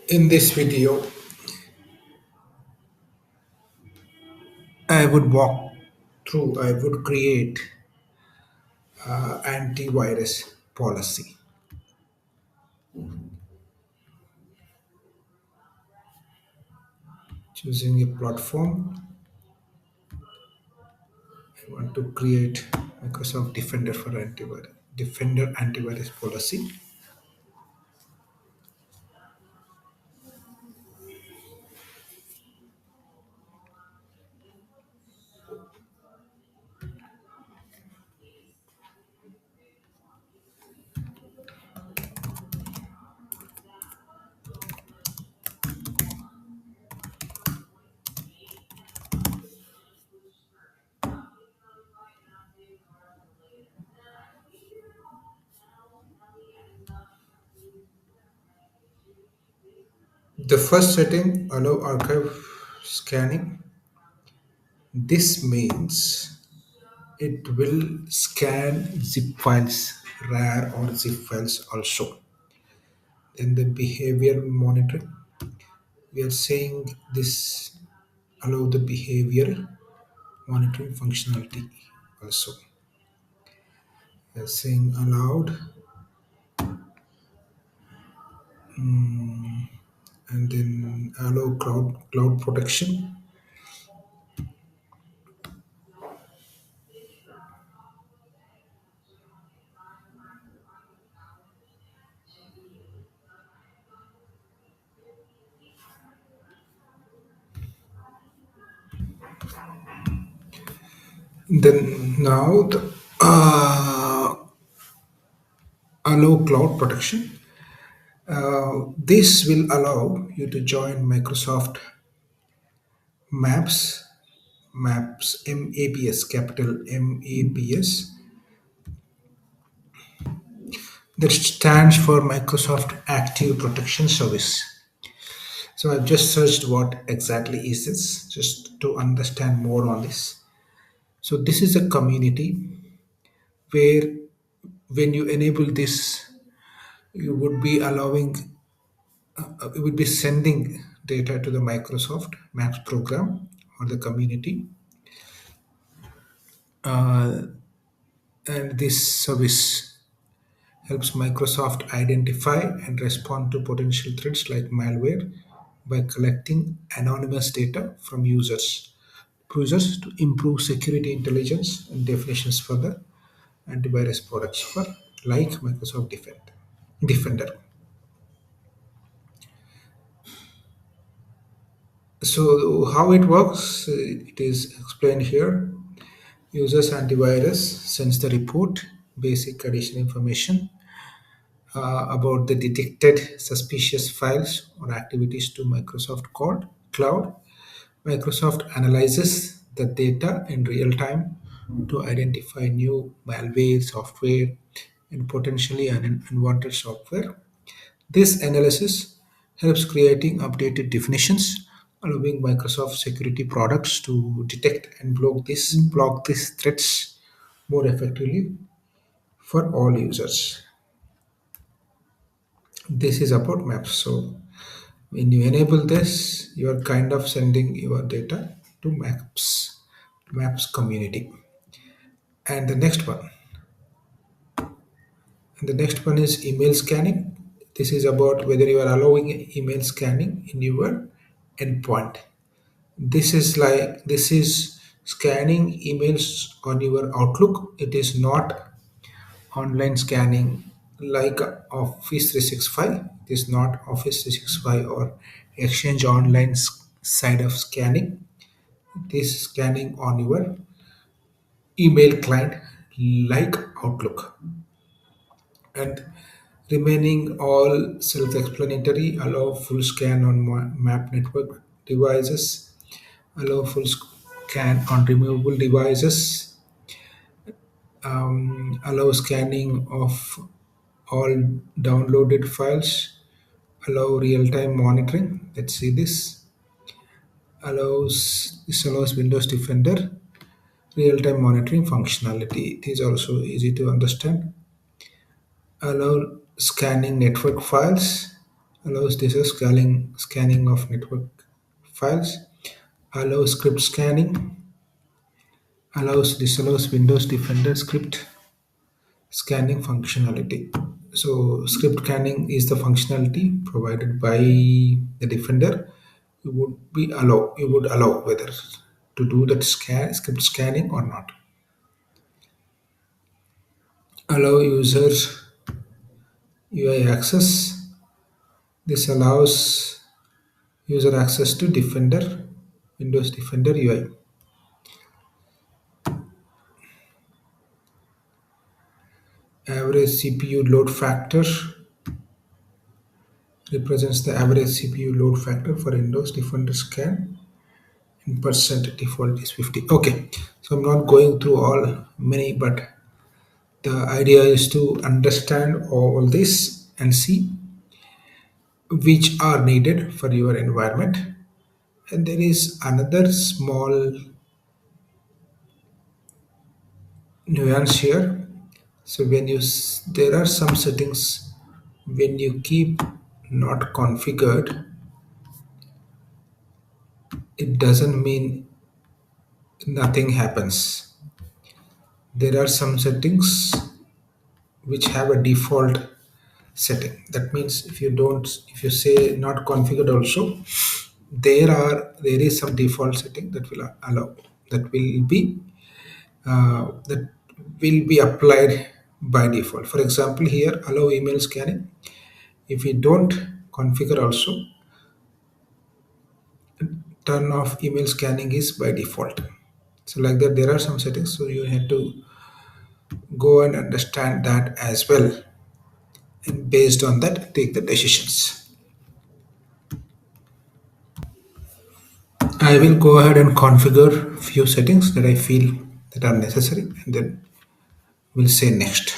In this video, I would create antivirus policy. Choosing a platform, I want to create Microsoft Defender for antivirus. Defender antivirus policy. The first setting, allow archive scanning. This means it will scan zip files, RAR or zip files also. Then the behavior monitoring. We are saying this allow the behavior monitoring functionality also. We are saying allowed and then allow cloud protection. Then now allow cloud protection. This will allow you to join Microsoft Maps, MAPS, capital MAPS. That stands for Microsoft Active Protection Service. So I've just searched what exactly is this, just to understand more on this. So this is a community where when you enable this, you would be you would be sending data to the Microsoft Maps program or the community, and this service helps Microsoft identify and respond to potential threats like malware by collecting anonymous data from users to improve security intelligence and definitions for the antivirus products for like Microsoft Defender. So how it works, it is explained here. Users antivirus sends the report, basic additional information about the detected suspicious files or activities to Microsoft Cloud. Microsoft analyzes the data in real time to identify new malware, software, and potentially unwanted software. This analysis helps creating updated definitions, allowing Microsoft security products to detect and block these threats more effectively for all users. This is about maps. So when you enable this, you are kind of sending your data to maps community. And the next one is email scanning. This is about whether you are allowing email scanning in your endpoint. This is scanning emails on your Outlook. It is not online scanning like Office 365. It is not Office 365 or Exchange Online side of scanning. This scanning on your email client like Outlook. And remaining all self-explanatory, allow full scan on map network devices, allow full scan on removable devices, allow scanning of all downloaded files, allow real-time monitoring. Let's see this allows Windows Defender real-time monitoring functionality. It is also easy to understand. Allow scanning network files, allows this is scanning of network files, allows script scanning, disallows Windows Defender script scanning functionality. So script scanning is the functionality provided by the Defender. You would allow whether to do that script scanning or not. Allow users UI access. This allows user access to Defender, Windows Defender UI. Average CPU load factor represents the average CPU load factor for Windows Defender scan. In percent default is 50. Okay, so I'm not going through all many, but the idea is to understand all this and see which are needed for your environment. And there is another small nuance here. So there are some settings when you keep not configured, it doesn't mean nothing happens. There are some settings which have a default setting. That means if you say not configured also, there is some default setting that will allow that that will be applied by default. For example, here allow email scanning. If you don't configure also, turn off email scanning is by default. So like that, there are some settings. So you have to go and understand that as well, and based on that, take the decisions. I will go ahead and configure few settings that I feel that are necessary, and then we'll say next.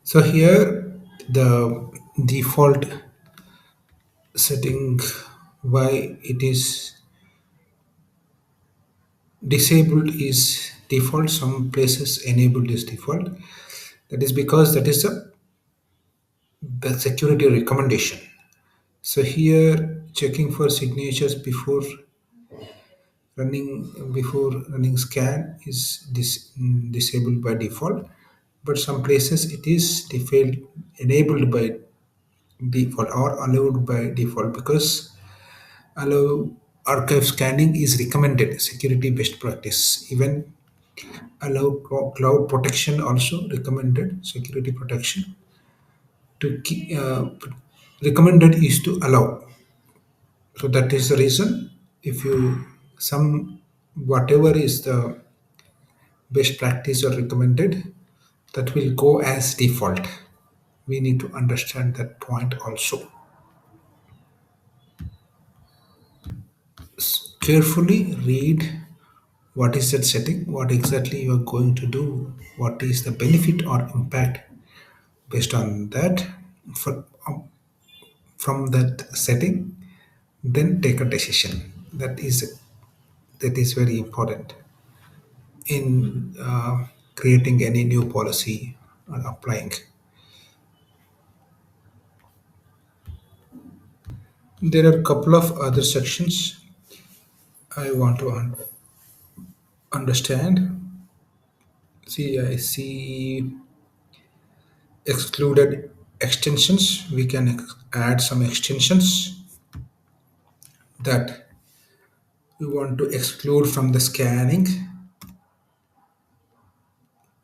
So here the default setting, why it is disabled is default. Some places enabled is default. That is because that is the security recommendation. So here checking for signatures before running scan is disabled by default, but some places it is enabled by default or allowed by default, because allow archive scanning is recommended security best practice. Even allow cloud protection also recommended security protection. To keep, recommended is to allow. So that is the reason. If you some whatever is the best practice or recommended, that will go as default. We need to understand that point also. Carefully read what is that setting, what exactly you are going to do, what is the benefit or impact. Based on that, for, from that setting, then take a decision. That is very important in creating any new policy or applying. There are a couple of other sections I want to understand. See, I see excluded extensions. We can add some extensions that we want to exclude from the scanning.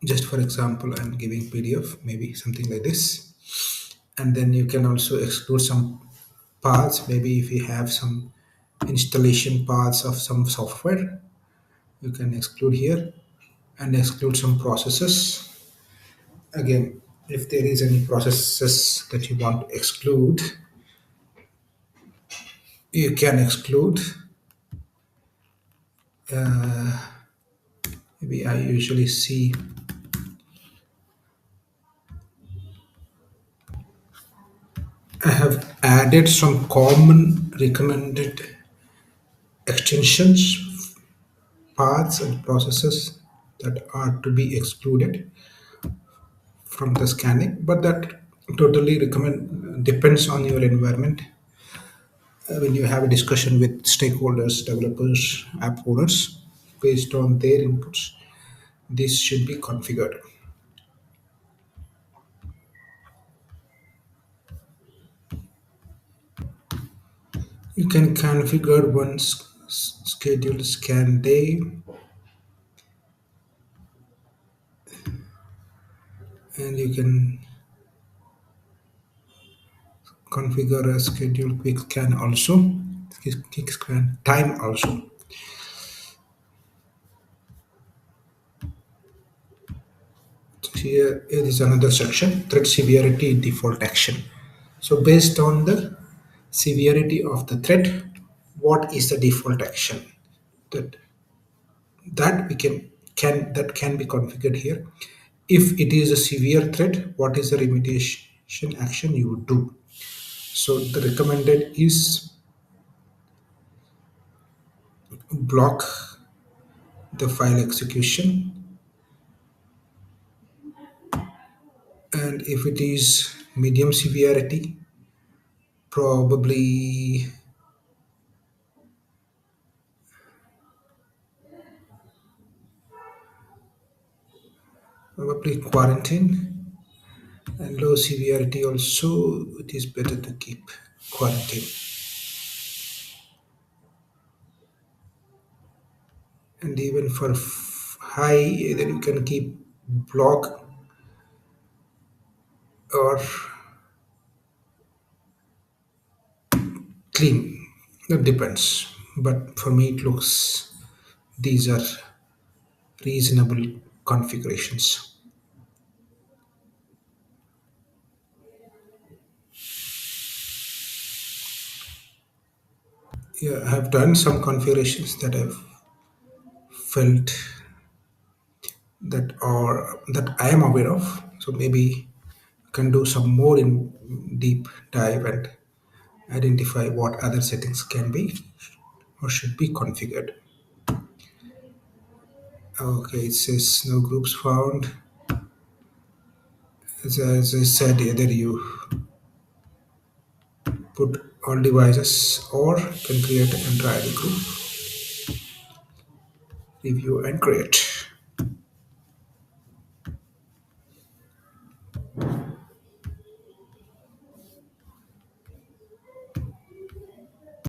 Just for example, I'm giving PDF, maybe something like this. And then you can also exclude some paths. Maybe if you have some installation paths of some software, you can exclude here, and exclude some processes. Again, if there is any processes that you want to exclude, you can exclude. Maybe I usually see I have added some common recommended extensions, paths, and processes that are to be excluded from the scanning, but that totally recommend depends on your environment. When you have a discussion with stakeholders, developers, app owners, based on their inputs, this should be configured. You can configure one scheduled scan day, and you can configure a scheduled quick scan also, quick scan time also. Here is another section, threat severity default action. So based on the severity of the threat, what is the default action that that we can can be configured here? If it is a severe threat, what is the remediation action you would do? So the recommended is block the file execution, and if it is medium severity, probably quarantine, and low severity also it is better to keep quarantine. And even for high, then you can keep block or clean. That depends. But for me, it looks these are reasonable configurations. Yeah, I have done some configurations that I've felt that I am aware of. So maybe can do some more in deep dive and identify what other settings can be or should be configured. Okay, it says no groups found. As I said, either you put all devices or can create an entire group, review and create.